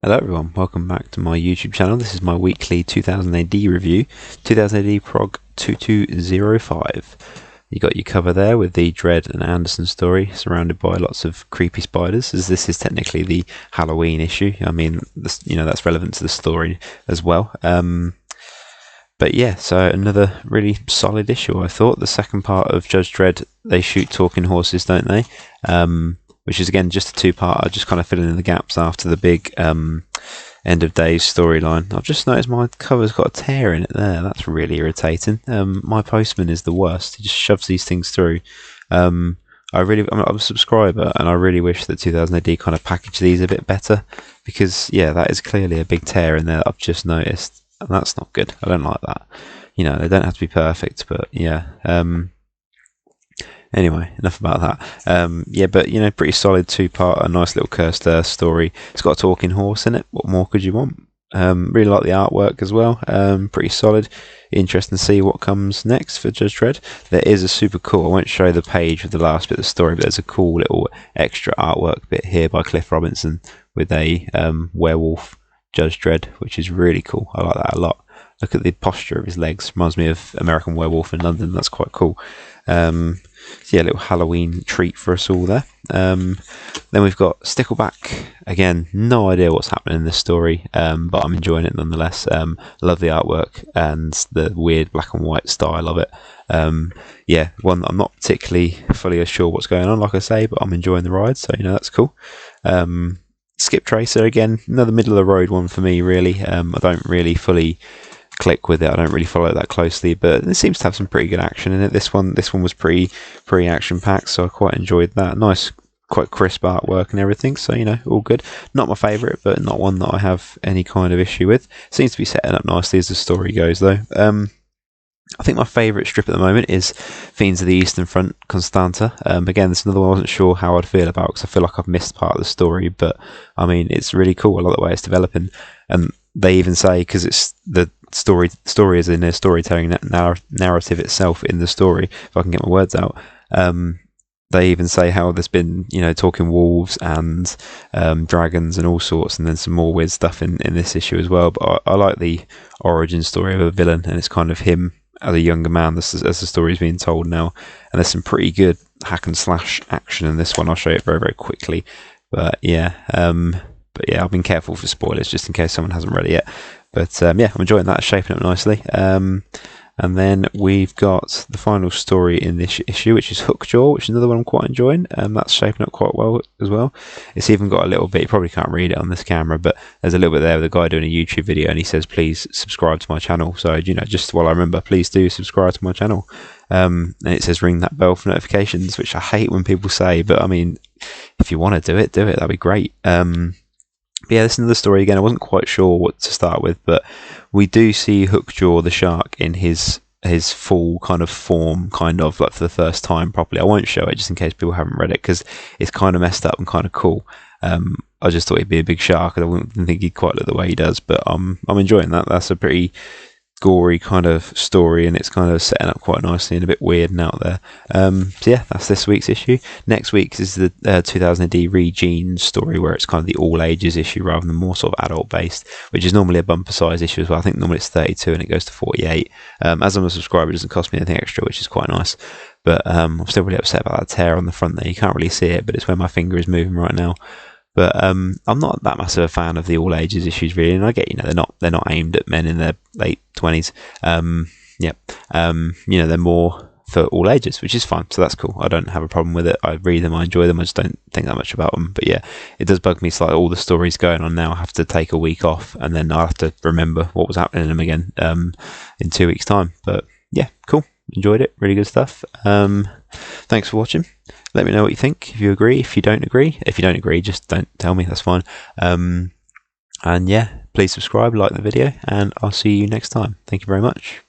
Hello everyone, welcome back to my YouTube channel. This is my weekly 2000 AD review, 2000 AD Prog 2205. You got your cover there with the Dredd and Anderson story, surrounded by lots of creepy spiders, as this is technically the Halloween issue. I mean, that's relevant to the story as well. But yeah, so another really solid issue, I thought. The second part of Judge Dredd, they shoot talking horses, don't they? Which is again just a two-parter, just kind of filling in the gaps after the big end of days storyline. I've just noticed my cover's got a tear in it there. That's really irritating. My postman is the worst. He just shoves these things through. I'm a subscriber, and I really wish that 2000 AD kind of packaged these a bit better, because yeah, that is clearly a big tear in there that I've just noticed, and that's not good. I don't like that. You know, they don't have to be perfect, but yeah. Anyway, enough about that. Yeah, but you know, pretty solid two-part, a nice little cursed story. It's got a talking horse in it. What more could you want? Really like the artwork as well. Pretty solid. Interesting to see what comes next for Judge Dredd. There is a super cool, I won't show the page with the last bit of the story, but there's a cool little extra artwork bit here by Cliff Robinson with a werewolf Judge Dredd, which is really cool. I like that a lot. Look at the posture of his legs. Reminds me of American Werewolf in London. That's quite cool. So yeah, a little Halloween treat for us all there. Then we've got Stickleback. Again, no idea what's happening in this story, but I'm enjoying it nonetheless. Love the artwork and the weird black and white style of it. Yeah, one that I'm not particularly fully sure what's going on, like I say, but I'm enjoying the ride, so you know, that's cool. Skip Tracer, again, another middle of the road one for me, really. I don't really fully click with it. I don't really follow it that closely, but it seems to have some pretty good action in it. This one was pretty action packed, so I quite enjoyed that. Nice, quite crisp artwork and everything, so you know, all good. Not my favourite, but not one that I have any kind of issue with. Seems to be setting up nicely as the story goes, though. I think my favourite strip at the moment is Fiends of the Eastern Front, Constanta. Again, this is another one I wasn't sure how I'd feel about, because I feel like I've missed part of the story, but I mean, it's really cool. I like the way it's developing, and they even say, because it's the story is in their storytelling narrative itself in the story, if I can get my words out, they even say how there's been, you know, talking wolves and dragons and all sorts, and then some more weird stuff in this issue as well. But I like the origin story of a villain, and it's kind of him as a younger man as the story is being told now, and there's some pretty good hack and slash action in this one. I'll show you it very, very quickly, but yeah, I've been careful for spoilers just in case someone hasn't read it yet. But yeah, I'm enjoying that, shaping up nicely. And then we've got the final story in this issue, which is Hookjaw, which is another one I'm quite enjoying. That's shaping up quite well as well. It's even got a little bit, you probably can't read it on this camera, but there's a little bit there with a guy doing a YouTube video, and he says, please subscribe to my channel. So, you know, just while I remember, please do subscribe to my channel. And it says ring that bell for notifications, which I hate when people say, but I mean, if you want to do it, that'd be great. But yeah, this is another story again. I wasn't quite sure what to start with, but we do see Hookjaw the shark in his full kind of form, kind of like for the first time properly. I won't show it just in case people haven't read it, because it's kind of messed up and kind of cool. I just thought he'd be a big shark, and I didn't think he'd quite look the way he does, but I'm enjoying that. That's a pretty gory kind of story, and it's kind of setting up quite nicely and a bit weird and out there. So yeah, that's this week's issue. Next week's is the 2000 AD Regine story, where it's kind of the all ages issue rather than more sort of adult based, which is normally a bumper size issue as well. I think normally it's 32 and it goes to 48. As I'm a subscriber, it doesn't cost me anything extra, which is quite nice. But I'm still really upset about that tear on the front there. You can't really see it, but it's where my finger is moving right now. But I'm not that massive a fan of the all ages issues, really, and I get, you know, they're not aimed at men in their late 20s. You know, they're more for all ages, which is fine, so that's cool. I don't have a problem with it. I read them, I enjoy them, I just don't think that much about them. But yeah, it does bug me slightly. All the stories going on now, I have to take a week off, and then I have to remember what was happening in them again in 2 weeks' time. But yeah, cool. Enjoyed it. Really good stuff. Thanks for watching. Let me know what you think, if you agree, if you don't agree. If you don't agree, just don't tell me, that's fine. And yeah, please subscribe, like the video, and I'll see you next time. Thank you very much.